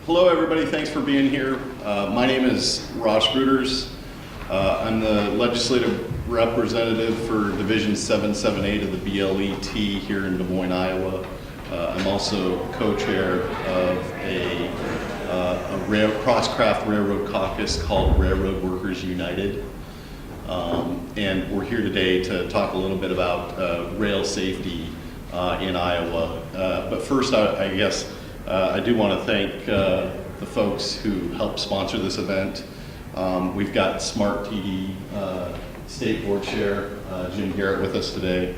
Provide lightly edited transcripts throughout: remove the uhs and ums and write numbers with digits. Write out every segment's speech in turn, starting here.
Hello, everybody. Thanks for being here. My name is Ross Gruters. I'm the legislative representative for Division 778 of the BLET here in Des Moines, Iowa. I'm also co-chair of a cross-craft railroad caucus called Railroad Workers United. And we're here today to talk a little bit about rail safety in Iowa. But first, I guess I do want to thank the folks who helped sponsor this event. We've got Smart TD State Board Chair Jim Garrett with us today.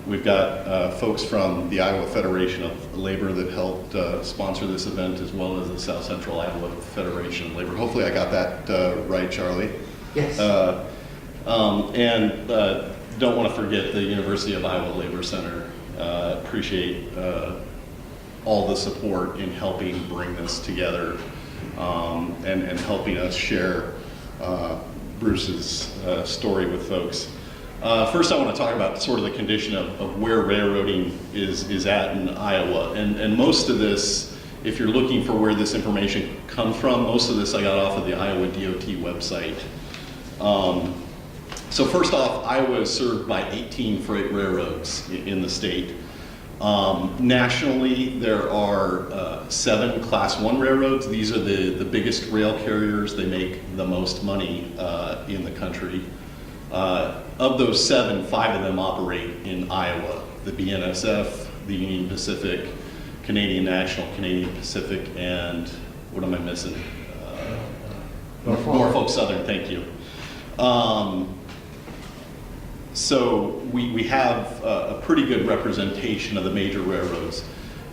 We've got folks from the Iowa Federation of Labor that helped sponsor this event, as well as the South Central Iowa Federation of Labor. Hopefully I got that right, Charlie. Yes. And don't want to forget the University of Iowa Labor Center. Appreciate all the support in helping bring this together and helping us share Bruce's story with folks. First, I want to talk about sort of the condition of where railroading is at in Iowa. And most of this, if you're looking for where this information comes from, most of this I got off of the Iowa DOT website. So first off, Iowa is served by 18 freight railroads in the state. Nationally, there are 7 Class 1 railroads. These are the biggest rail carriers. They make the most money in the country. Of those 7, 5 of them operate in Iowa. The BNSF, the Union Pacific, Canadian National, Canadian Pacific, and what am I missing? Norfolk Southern, thank you. So we have a pretty good representation of the major railroads.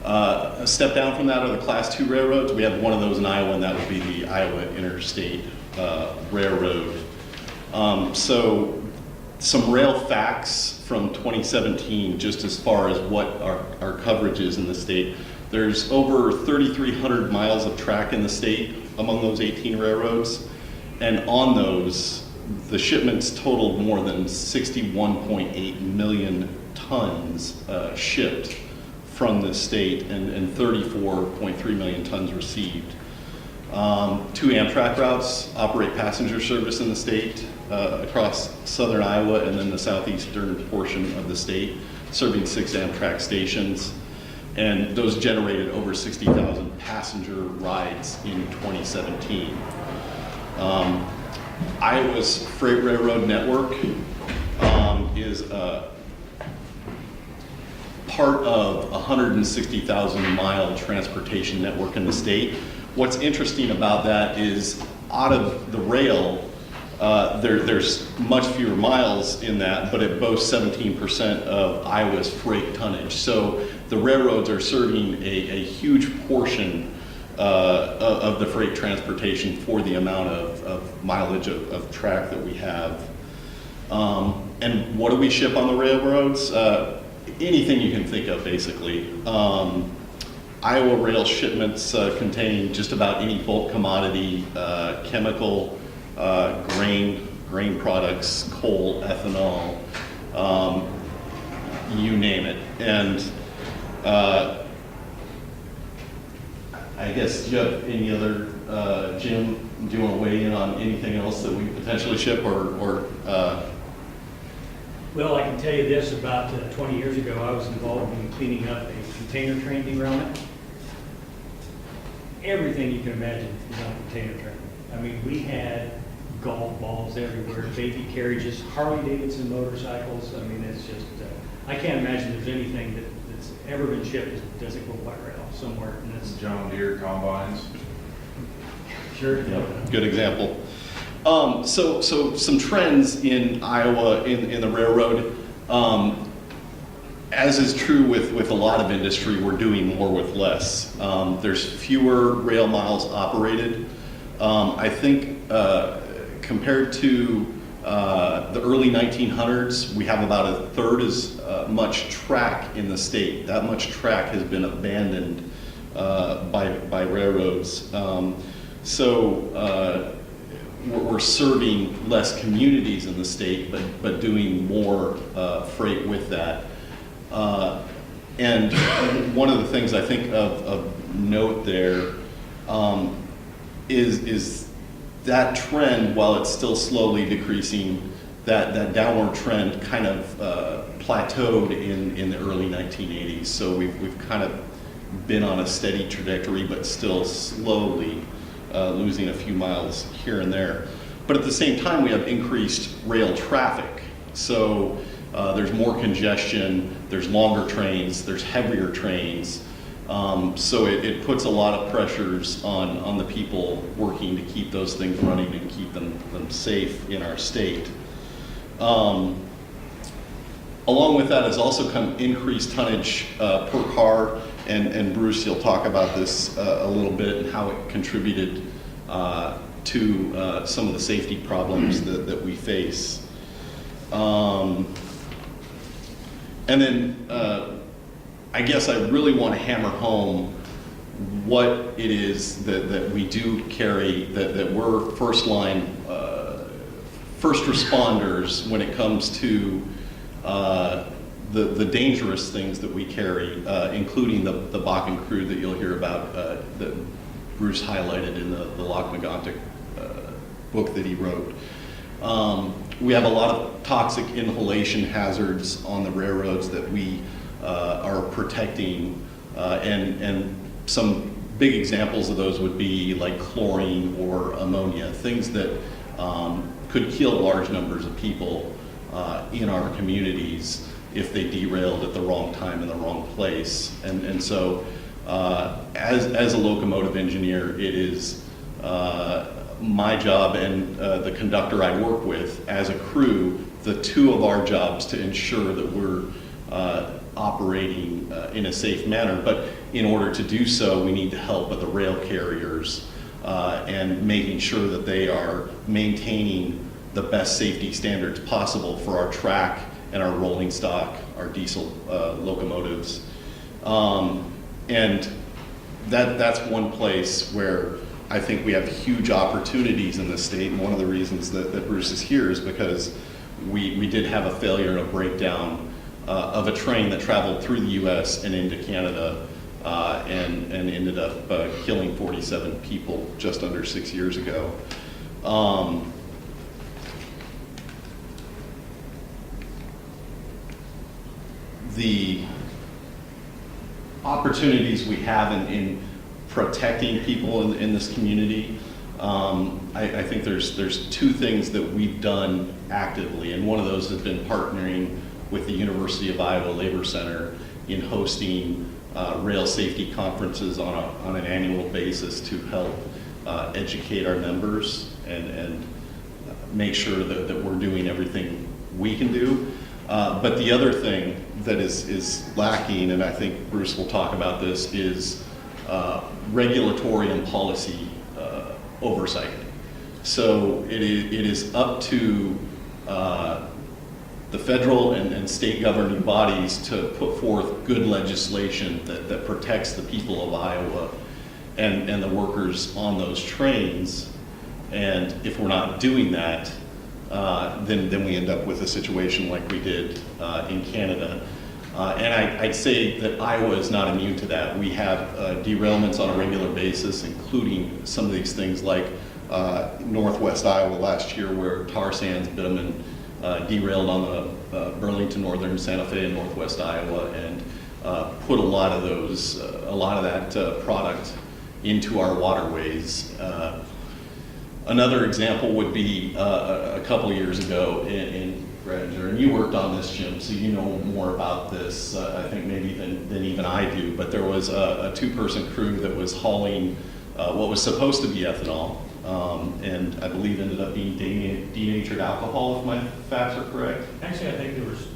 A step down from that are the Class 2 railroads. We have one of those in Iowa, and that would be the Iowa Interstate Railroad. So some rail facts from 2017, just as far as what our coverage is in the state. There's over 3,300 miles of track in the state among those 18 railroads, and on those, the shipments totaled more than 61.8 million tons shipped from the state and 34.3 million tons received. 2 Amtrak routes operate passenger service in the state across southern Iowa and then the southeastern portion of the state, serving 6 Amtrak stations. And those generated over 60,000 passenger rides in 2017. Iowa's freight railroad network is part of a 160,000 mile transportation network in the state. What's interesting about that is out of the rail, there's much fewer miles in that, but it boasts 17% of Iowa's freight tonnage. So the railroads are serving a huge portion of the freight transportation for the amount of mileage of track that we have. And what do we ship on the railroads? Anything you can think of, basically. Iowa rail shipments contain just about any bulk commodity, chemical, grain products, coal, ethanol, you name it. And I guess, do you have any other, Jim, do you want to weigh in on anything else that we potentially ship or Well, I can tell you this, about 20 years ago, I was involved in cleaning up a container train derailment. Everything you can imagine is on a container train. I mean, we had golf balls everywhere, baby carriages, Harley-Davidson motorcycles. I mean, it's just, I can't imagine there's anything that's ever been shipped that doesn't go by rail somewhere. And that's John Deere combines. sure. Yep, good example. So some trends in Iowa in the railroad. As is true with a lot of industry, we're doing more with less. There's fewer rail miles operated. I think compared to the early 1900s, we have about a third as much track in the state. That much track has been abandoned by railroads. We're serving less communities in the state, but doing more freight with that. And one of the things I think of note there is that trend, while it's still slowly decreasing, that downward trend kind of plateaued in the early 1980s. So we've kind of been on a steady trajectory, but still slowly losing a few miles here and there. But at the same time, we have increased rail traffic. So there's more congestion, there's longer trains, there's heavier trains. So it puts a lot of pressures on the people working to keep those things running and keep them safe in our state. Along with that has also come increased tonnage per car, and Bruce, you'll talk about this a little bit and how it contributed to some of the safety problems that we face. And then I guess I really want to hammer home what it is that we do carry, that we're first responders when it comes to the dangerous things that we carry, including the Bakken crude that you'll hear about that Bruce highlighted in the Lock-McGontick book that he wrote. We have a lot of toxic inhalation hazards on the railroads that we are protecting, and some big examples of those would be like chlorine or ammonia, things that could kill large numbers of people in our communities if they derailed at the wrong time in the wrong place. And so as a locomotive engineer, it is my job and the conductor I work with as a crew, the two of our jobs to ensure that we're operating in a safe manner. But in order to do so, we need the help of the rail carriers and making sure that they are maintaining the best safety standards possible for our track and our rolling stock, our diesel locomotives. And that's one place where I think we have huge opportunities in the state, and one of the reasons that Bruce is here is because we did have a failure and a breakdown of a train that traveled through the US and into Canada and ended up killing 47 people just under 6 years ago. The opportunities we have in protecting people in this community, I think there's two things that we've done actively, and one of those has been partnering with the University of Iowa Labor Center in hosting rail safety conferences on an annual basis to help educate our members and make sure that we're doing everything we can do. But the other thing that is lacking, and I think Bruce will talk about this, is regulatory and policy oversight. So it is up to the federal and state governing bodies to put forth good legislation that protects the people of Iowa and the workers on those trains. And if we're not doing that, then we end up with a situation like we did in Canada. And I'd say that Iowa is not immune to that. We have derailments on a regular basis, including some of these things like Northwest Iowa last year, where tar sands bitumen derailed on the Burlington, Northern Santa Fe, and Northwest Iowa, and put a lot of that product into our waterways. Another example would be a couple years ago in Gretinger, and you worked on this, Jim, so you know more about this, I think maybe than even I do, but there was a two-person crew that was hauling what was supposed to be ethanol, and I believe ended up being denatured alcohol, if my facts are correct. Actually, I think there was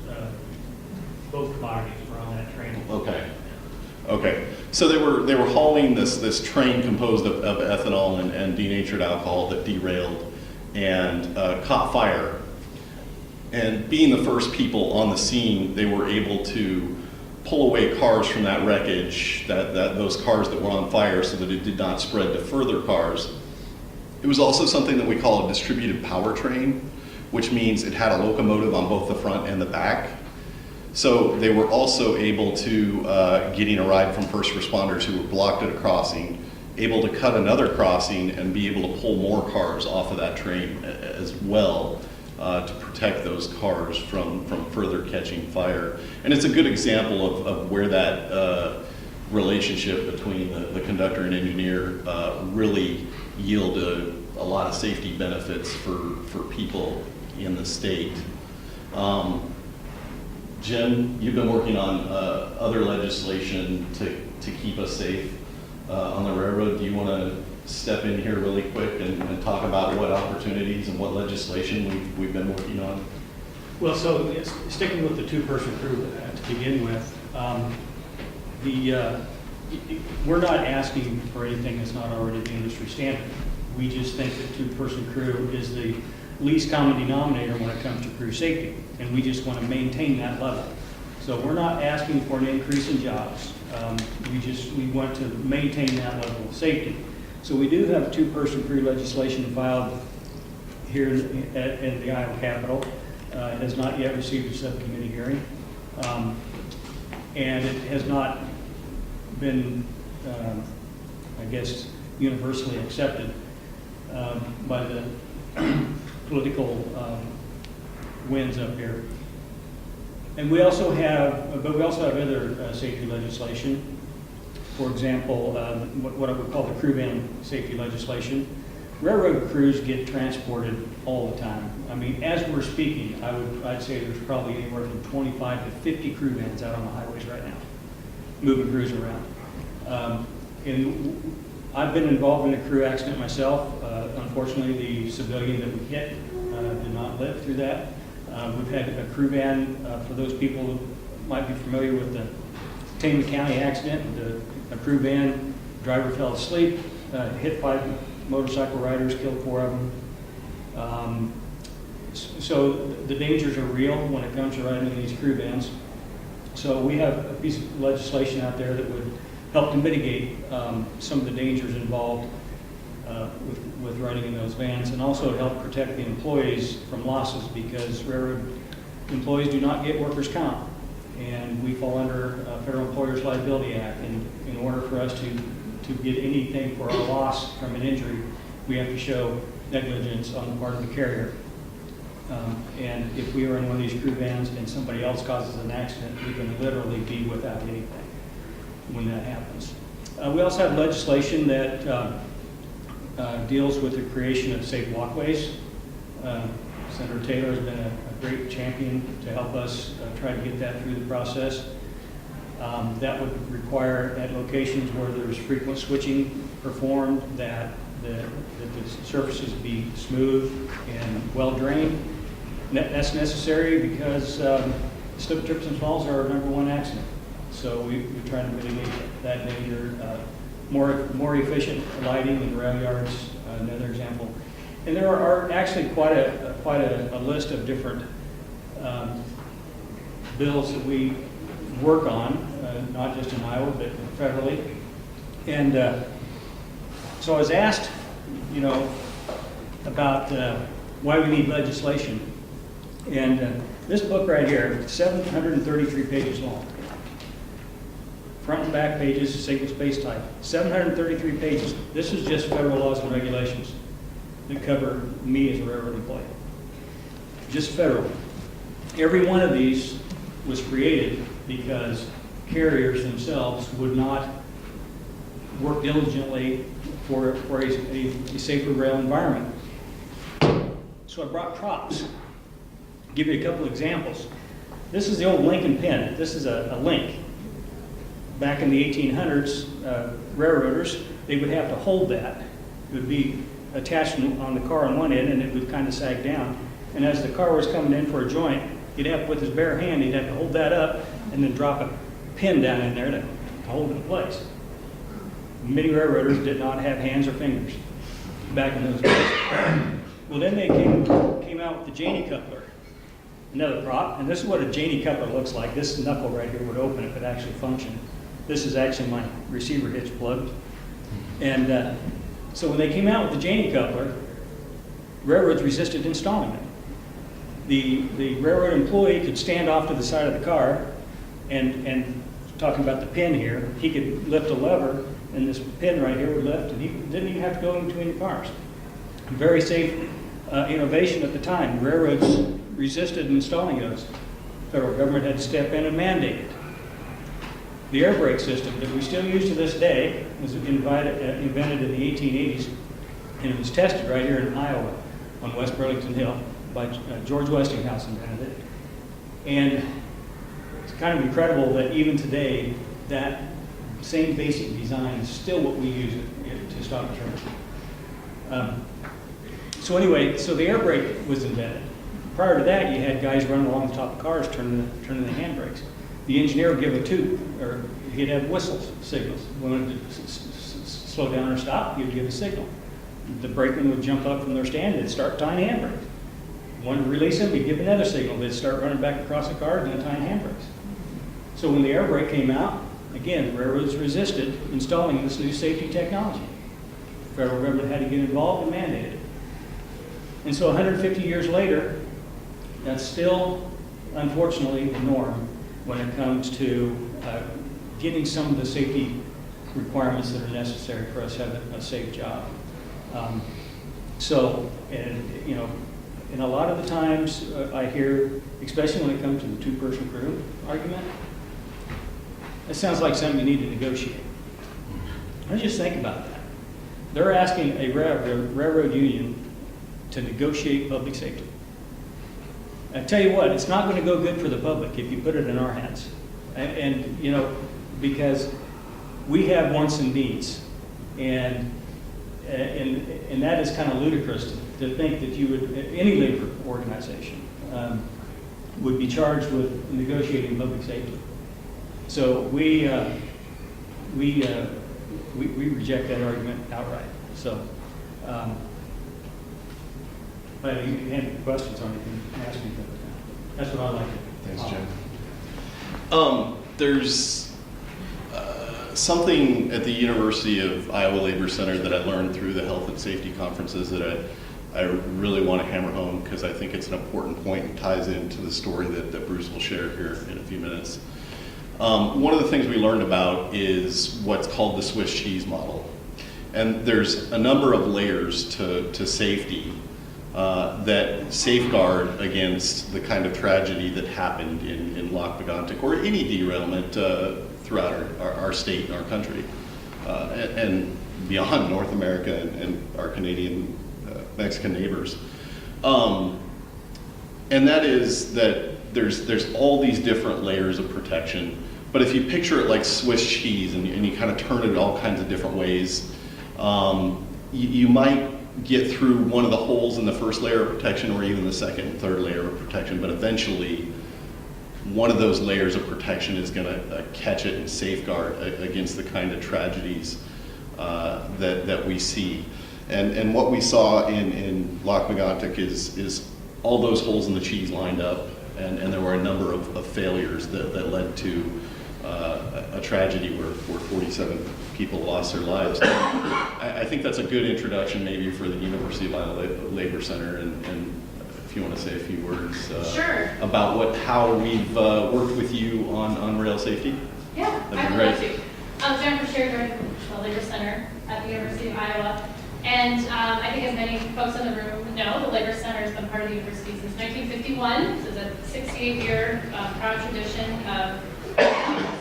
both commodities were on that train. Okay. So they were hauling this train composed of ethanol and denatured alcohol that derailed and caught fire. And being the first people on the scene, they were able to pull away cars from that wreckage, those cars that were on fire, so that it did not spread to further cars. It was also something that we call a distributed powertrain, which means it had a locomotive on both the front and the back. So they were also able to, getting a ride from first responders who were blocked at a crossing, able to cut another crossing and be able to pull more cars off of that train as well, to protect those cars from further catching fire. And it's a good example of where that relationship between the conductor and engineer really yield a lot of safety benefits for people in the state. Jim, you've been working on other legislation to keep us safe on the railroad. Do you want to step in here really quick and talk about what opportunities and what legislation we've been working on? Well, so sticking with the two-person crew to begin with, we're not asking for anything that's not already the industry standard. We just think that two-person crew is the least common denominator when it comes to crew safety, and we just want to maintain that level. So we're not asking for an increase in jobs. We want to maintain that level of safety. So we do have two-person crew legislation filed here in the Iowa Capitol. It has not yet received a subcommittee hearing, and it has not been, I guess, universally accepted by the political winds up here. And we also have other safety legislation. For example, what I would call the crew van safety legislation. Railroad crews get transported all the time. I mean, as we're speaking, I'd say there's probably anywhere from 25 to 50 crew vans out on the highways right now, moving crews around. And I've been involved in a crew accident myself. Unfortunately, the civilian that we hit did not live through that. We've had a crew van, for those people who might be familiar with the Tama County accident, a crew van, driver fell asleep, hit 5 motorcycle riders, killed 4 of them. So the dangers are real when it comes to riding in these crew vans. So we have a piece of legislation out there that would help to mitigate some of the dangers involved with riding in those vans, and also help protect the employees from losses, because railroad employees do not get workers' comp, and we fall under Federal Employers Liability Act. And in order for us to get anything for our loss from an injury, we have to show negligence on the part of the carrier. And if we are in one of these crew vans and somebody else causes an accident, we can literally be without anything when that happens. We also have legislation that deals with the creation of safe walkways. Senator Taylor has been a great champion to help us try to get that through the process. That would require at locations where there's frequent switching performed that the surfaces be smooth and well drained. That's necessary because slip, trips, and falls are our #1 accident. So we try to mitigate that danger. More efficient lighting in rail yards, another example. And there are actually quite a list of different bills that we work on, not just in Iowa, but federally. And so I was asked, about why we need legislation. And this book right here, 733 pages long. Front and back pages, single-space type. 733 pages. This is just federal laws and regulations that cover me as a railroad employee. Just federal. Every one of these was created because carriers themselves would not work diligently for a safer rail environment. So I brought props. Give you a couple examples. This is the old Lincoln pin. This is a link. Back in the 1800s, railroaders, they would have to hold that. It would be attached on the car on one end, and it would kind of sag down. And as the car was coming in for a joint, he'd have, with his bare hand, he'd have to hold that up and then drop a pin down in there to hold it in place. Many railroaders did not have hands or fingers back in those days. Well, then they came out with the Janey coupler, another prop. And this is what a Janey coupler looks like. This knuckle right here would open if it actually functioned. This is actually my receiver hitch plugged. And so when they came out with the Janey coupler, railroads resisted installing it. The railroad employee could stand off to the side of the car, and talking about the pin here, he could lift a lever and this pin right here would lift, and he didn't even have to go in between the cars. Very safe innovation at the time. Railroads resisted installing those. Federal government had to step in and mandate it. The air brake system that we still use to this day was invented in the 1880s, and it was tested right here in Iowa on West Burlington Hill by George Westinghouse invented it. And it's kind of incredible that even today, that same basic design is still what we use to stop a train. So anyway, so the air brake was invented. Prior to that, you had guys running along the top of cars turning the handbrakes. The engineer would give a toot, or he'd have whistles, signals. When it wanted to slow down or stop, he'd give a signal. The brakeman would jump up from their stand and start tying handbrakes. Wanted to release him, he'd give another signal. They'd start running back across the car and then tying handbrakes. So when the air brake came out, again, railroads resisted installing this new safety technology. The federal government had to get involved and mandate it. And so 150 years later, that's still, unfortunately, the norm when it comes to getting some of the safety requirements that are necessary for us to have a safe job. And a lot of the times I hear, especially when it comes to the two-person crew argument, it sounds like something you need to negotiate. Let's just think about that. They're asking a railroad union to negotiate public safety. I tell you what, it's not going to go good for the public if you put it in our hands. And you know, because we have wants and needs. And that is kind of ludicrous to think that you would, any labor organization would be charged with negotiating public safety. So we reject that argument outright. So, but if you have any questions on it, you can ask me. That's what I like. Thanks, Jim. There's something at the University of Iowa Labor Center that I learned through the health and safety conferences that I really want to hammer home because I think it's an important point and ties into the story that Bruce will share here in a few minutes. One of the things we learned about is what's called the Swiss cheese model. And there's a number of layers to safety that safeguard against the kind of tragedy that happened in Lac-Mégantic or any derailment throughout our state and our country and beyond North America and our Canadian, Mexican neighbors. And that is that there's all these different layers of protection. But if you picture it like Swiss cheese and you kind of turn it all kinds of different ways, you might get through one of the holes in the first layer of protection or even the second and third layer of protection, but eventually one of those layers of protection is going to catch it and safeguard against the kind of tragedies that we see. And what we saw in Lac-Mégantic is all those holes in the cheese lined up, and there were a number of failures that led to a tragedy where 47 people lost their lives. I think that's a good introduction maybe for the University of Iowa Labor Center, and if you want to say a few words Sure. about how we've worked with you on rail safety. Yeah, That'd be I would great. love to. I'm Jennifer Sherry from the Labor Center at the University of Iowa. And I think as many folks in the room know, the Labor Center has been part of the university since 1951. This is a 68-year proud tradition of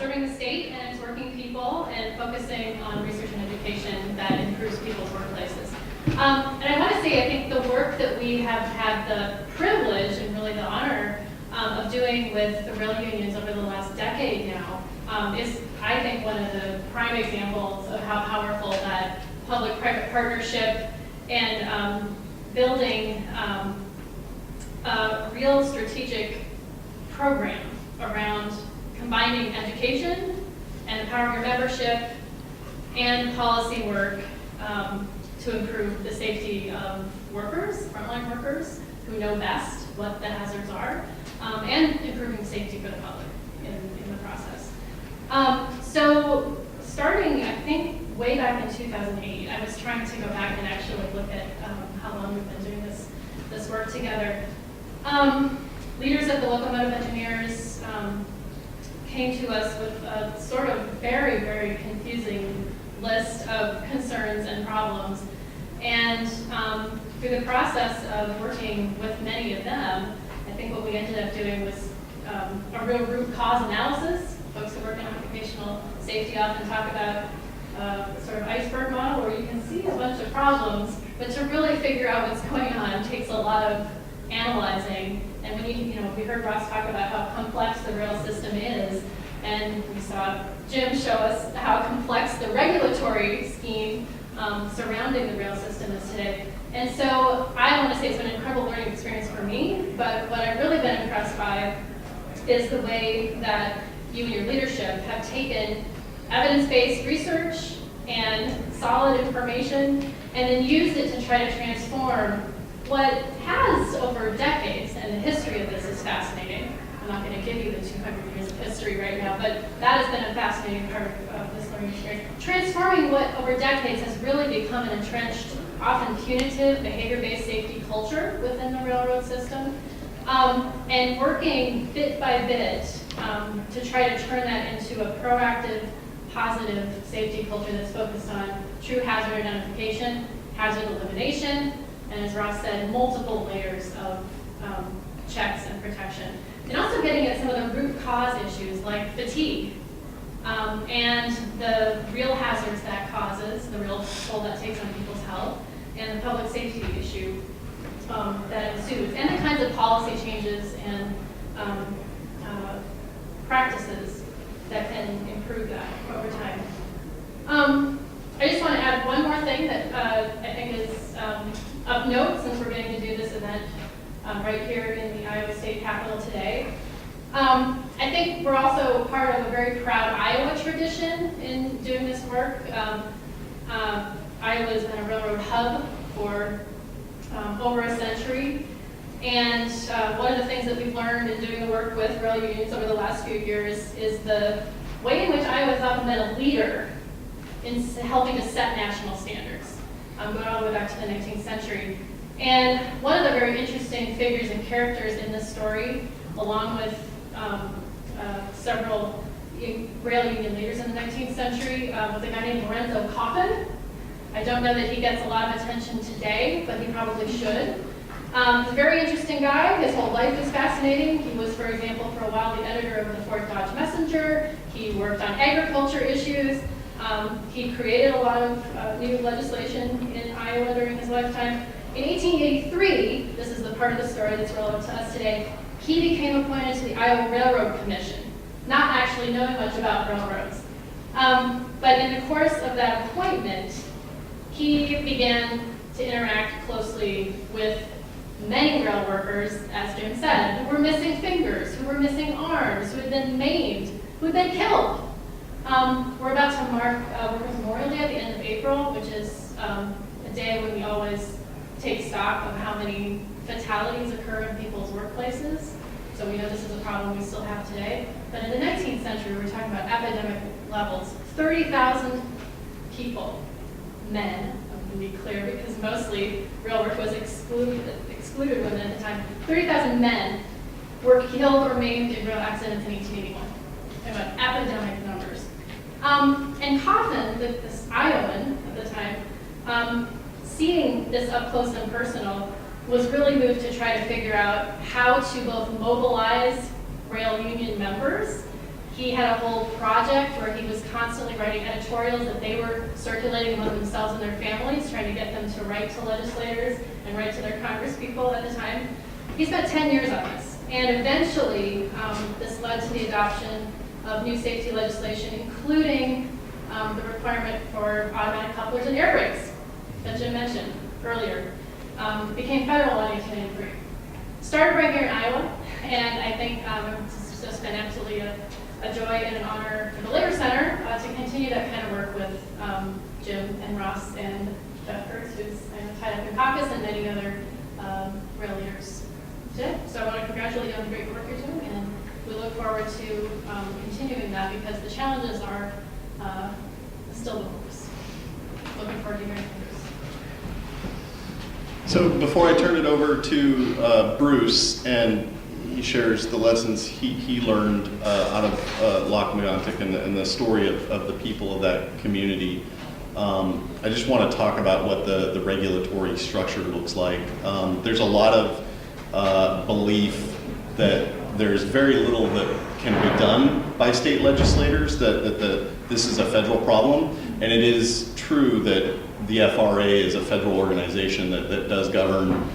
serving the state and its working people and focusing on research and education that improves people's workplaces. And I want to say, I think the work that we have had the privilege and really the honor of doing with the rail unions over the last decade now is, I think, one of the prime examples of how powerful that public-private partnership and building a real strategic program around combining education and empowering your membership and policy work to improve the safety of workers, frontline workers, who know best what the hazards are, and improving safety for the public in the process. So starting, I think, way back in 2008, I was trying to go back and actually look at how long we've been doing this work together. Leaders of the locomotive engineers came to us with a sort of very, very confusing list of concerns and problems. And through the process of working with many of them, I think what we ended up doing was a real root cause analysis. Folks who work in occupational safety often talk about sort of iceberg model where you can see a bunch of problems, but to really figure out what's going on takes a lot of analyzing. And when we heard Ross talk about how complex the rail system is, and we saw Jim show us how complex the regulatory scheme surrounding the rail system is today. And so I want to say it's been an incredible learning experience for me, but what I've really been impressed by is the way that you and your leadership have taken evidence-based research and solid information and then used it to try to transform what has over decades, and the history of this is fascinating. I'm not going to give you the 200 years of history right now, but that has been a fascinating part of this learning experience. Transforming what over decades has really become an entrenched, often punitive, behavior-based safety culture within the railroad system, and working bit by bit to try to turn that into a proactive, positive safety culture that's focused on true hazard identification, hazard elimination, and as Ross said, multiple layers of checks and protection. And also getting at some of the root cause issues like fatigue and the real hazards that causes, the real toll that takes on people's health, and the public safety issue that ensues, and the kinds of policy changes and practices that can improve that over time. I just want to add one more thing that I think is of note, since we're getting to do this event right here in the Iowa State Capitol today. I think we're also part of a very proud Iowa tradition in doing this work. Iowa has been a railroad hub for over a century. And one of the things that we've learned in doing the work with rail unions over the last few years is the way in which Iowa has often been a leader in helping to set national standards, going all the way back to the 19th century. And one of the very interesting figures and characters in this story, along with several rail union leaders in the 19th century, was a guy named Lorenzo Coffin. I don't know that he gets a lot of attention today, but he probably should. He's a very interesting guy. His whole life is fascinating. He was, for example, for a while the editor of the Fort Dodge Messenger. He worked on agriculture issues. He created a lot of new legislation in Iowa during his lifetime. In 1883, this is the part of the story that's relevant to us today, he became appointed to the Iowa Railroad Commission, not actually knowing much about railroads. But in the course of that appointment, he began to interact closely with many rail workers, as Jim said, who were missing fingers, who were missing arms, who had been maimed, who had been killed. We're about to mark Workers' Memorial Day at the end of April, which is a day when we always take stock of how many fatalities occur in people's workplaces. So we know this is a problem we still have today. But in the 19th century, we're talking about epidemic levels. 30,000 people, men, to be clear, because mostly rail work was excluded women at the time. 30,000 men were killed or maimed in rail accidents in 1881. About epidemic numbers. And Coffin, this Iowan at the time, seeing this up close and personal, was really moved to try to figure out how to both mobilize rail union members. He had a whole project where he was constantly writing editorials that they were circulating among themselves and their families, trying to get them to write to legislators and write to their congresspeople at the time. He spent 10 years on this, and eventually this led to the adoption of new safety legislation, including the requirement for automatic couplers and air brakes that Jim mentioned earlier. Became federal in 1893. Started right here in Iowa, and I think it's just been absolutely a joy and an honor for the Labor Center to continue that kind of work with Jim and Ross and Jeff Kurtz, who's tied up in caucus, and many other rail leaders today. So I want to congratulate you on the great work you're doing, and we look forward to continuing that because the challenges are still before us. Looking forward to hearing from Bruce. So before I turn it over to Bruce, and he shares the lessons he learned out of Lochmagontic and the story of the people of that community, I just want to talk about what the regulatory structure looks like. There's a lot of belief that there's very little that can be done by state legislators, that this is a federal problem. And it is true that the FRA is a federal organization that does govern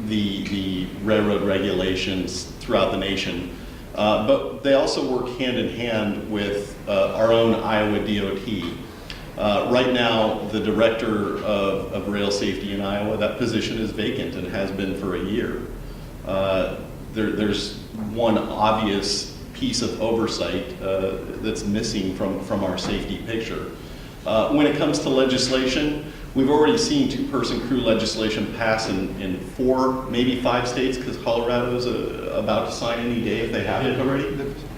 the railroad regulations throughout the nation. But they also work hand in hand with our own Iowa DOT. Right now, the director of rail safety in Iowa, that position is vacant and has been for a year. There's one obvious piece of oversight that's missing from our safety picture. When it comes to legislation, we've already seen two-person crew legislation pass in 4, maybe 5 states, because Colorado's about to sign any day if they haven't already.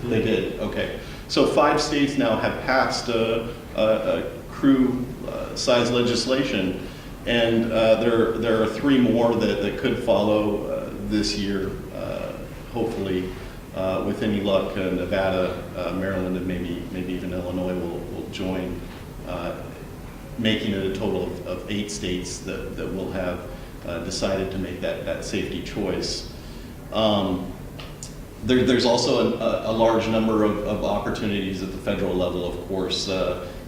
They did, okay. So 5 states now have passed a crew size legislation, and there are 3 more that could follow this year, hopefully. With any luck, Nevada, Maryland, and maybe even Illinois will join, making it a total of 8 states that will have decided to make that safety choice. There's also a large number of opportunities at the federal level, of course.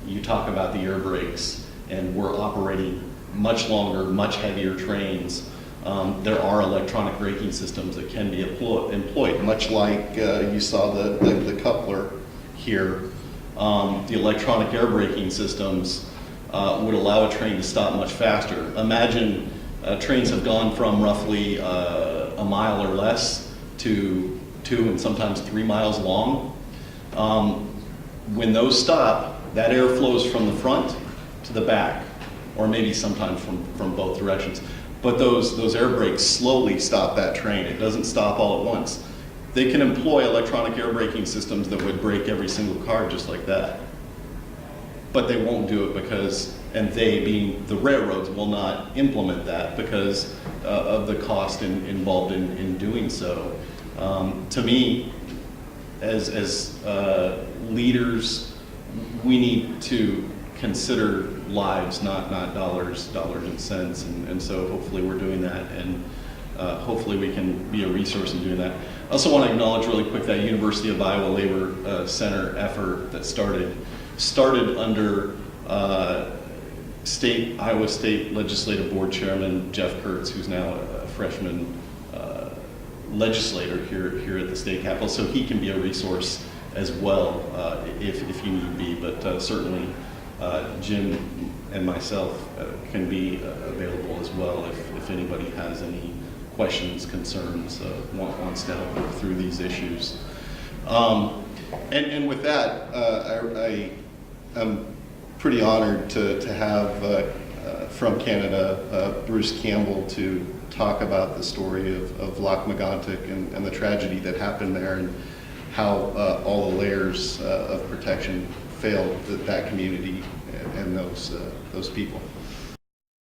You talk about the air brakes, and we're operating much longer, much heavier trains. There are electronic braking systems that can be employed, much like you saw the coupler here. The electronic air braking systems would allow a train to stop much faster. Imagine trains have gone from roughly a mile or less to 2 and sometimes 3 miles long. When those stop, that air flows from the front to the back, or maybe sometimes from both directions. But those air brakes slowly stop that train. It doesn't stop all at once. They can employ electronic air braking systems that would brake every single car just like that. But they won't do it because, and they being the railroads, will not implement that because of the cost involved in doing so. To me, as leaders, we need to consider lives, not dollars and cents, and so hopefully we're doing that, and hopefully we can be a resource in doing that. I also want to acknowledge really quick that University of Iowa Labor Center effort that started under Iowa State Legislative Board Chairman Jeff Kurtz, who's now a freshman legislator here at the state capitol, so he can be a resource as well if you need be, but certainly Jim and myself can be available as well if anybody has any questions, concerns, wants to help work through these issues. And with that, I am pretty honored to have from Canada Bruce Campbell to talk about the story of Lac Megantic and the tragedy that happened there, and how all the layers of protection failed that community and those people.